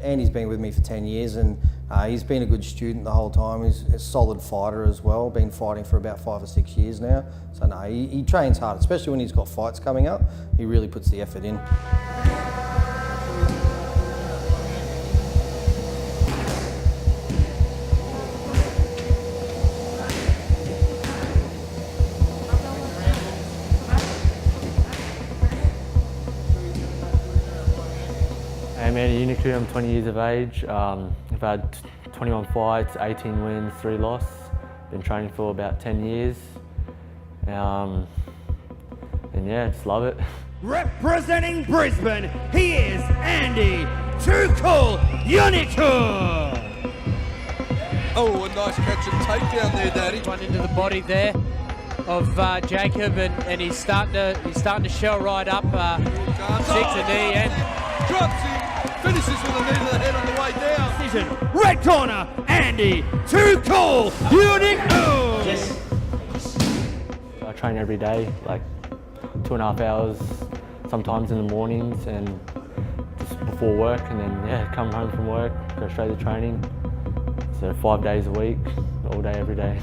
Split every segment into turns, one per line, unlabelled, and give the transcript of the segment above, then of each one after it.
Andy's been with me for 10 years and he's been a good student the whole time. He's a solid fighter as well, been fighting for about 5 or 6 years now. So no, he trains hard, especially when he's got fights coming up. He really puts the effort in.
I'm Juniku, I'm 20 years of age. I've had 21 fights, 18 wins, 3 losses. Been training for about 10 years. And yeah, just love it.
Representing Brisbane, he is Andy Juniku.
Oh, a nice catch and takedown there, Daddy.
One into the body there of Jacob, and he's starting to shell right up. Six a knee and
drops him. Finishes with a knee to the head on the way down.
Decision. Red corner, Andy Juniku.
I train every day, like 2.5 hours, sometimes in the mornings and just before work, and then yeah, come home from work, go straight to training. So 5 days a week, all day, every day.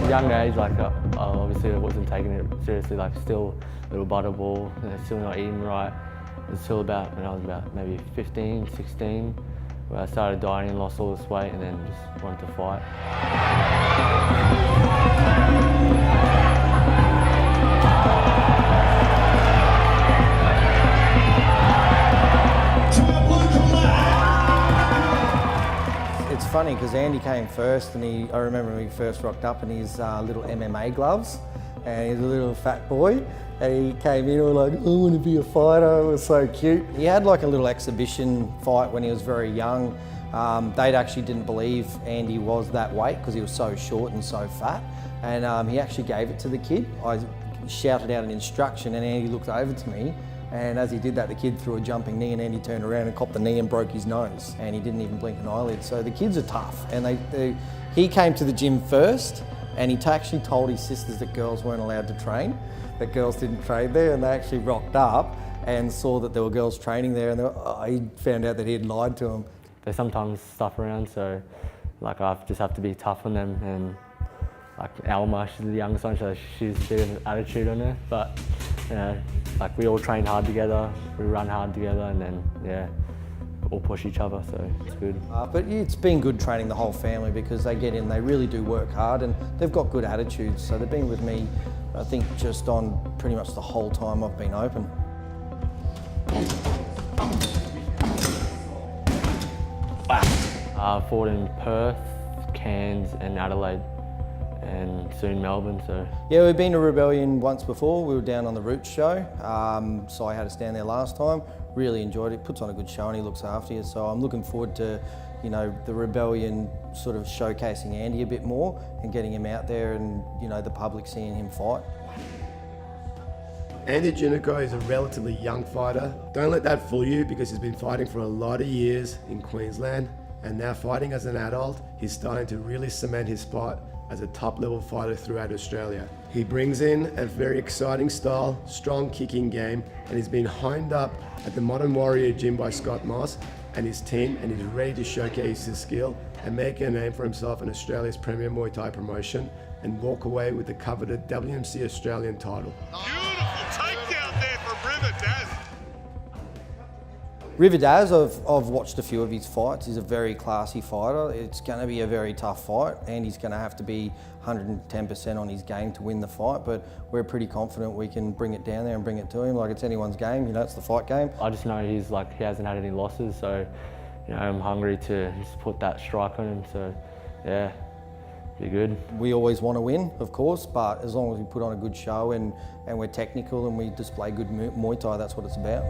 Young age, like obviously I wasn't taking it seriously, like still a little butterball, still not eating right. Until about when I was about maybe 15, 16, where I started dieting and lost all this weight and then just wanted to fight.
It's funny because Andy came first, and I remember when he first rocked up in his little MMA gloves, and he's a little fat boy, and he came in all like, I want to be a fighter. It was so cute. He had like a little exhibition fight when he was very young. They actually didn't believe Andy was that weight because he was so short and so fat, and he actually gave it to the kid. I shouted out an instruction and Andy looked over to me, and as he did that, the kid threw a jumping knee and Andy turned around and copped the knee and broke his nose, and he didn't even blink an eyelid. So the kids are tough, and he came to the gym first, and he actually told his sisters that girls weren't allowed to train, that girls didn't train there, and they actually rocked up and saw that there were girls training there, and he found out that he had lied to them.
They sometimes stuff around, so like I just have to be tough on them, and like Alma, she's the youngest one, so she's a bit of an attitude on her, but you know, like we all train hard together, we run hard together, and then yeah, all push each other, so it's good.
But it's been good training the whole family because they get in, they really do work hard, and they've got good attitudes. So they've been with me, I think, just on pretty much the whole time I've been open.
Fought in Perth, Cairns and Adelaide, and soon Melbourne. So
yeah, we've been to Rebellion once before. We were down on the Roots show, so I had to stand there last time. Really enjoyed it. Puts on a good show and he looks after you. So I'm looking forward to, you know, the Rebellion sort of showcasing Andy a bit more and getting him out there, and you know, the public seeing him fight.
Andy Juniku is a relatively young fighter. Don't let that fool you, because he's been fighting for a lot of years in Queensland, and now fighting as an adult, he's starting to really cement his spot as a top-level fighter throughout Australia. He brings in a very exciting style, strong kicking game, and he's been honed up at the Modern Warrior gym by Scott Moss and his team, and he's ready to showcase his skill and make a name for himself in Australia's premier Muay Thai promotion and walk away with the coveted WMC Australian title.
Beautiful takedown there from Rebellion.
Rebellion, I've watched a few of his fights. He's a very classy fighter. It's going to be a very tough fight, and he's going to have to be 110% on his game to win the fight, but we're pretty confident we can bring it down there and bring it to him. Like, it's anyone's game, you know, it's the fight game.
I just know he hasn't had any losses, so you know, I'm hungry to just put that strike on him, so yeah, be good.
We always want to win, of course, but as long as we put on a good show and we're technical and we display good Muay Thai, that's what it's about.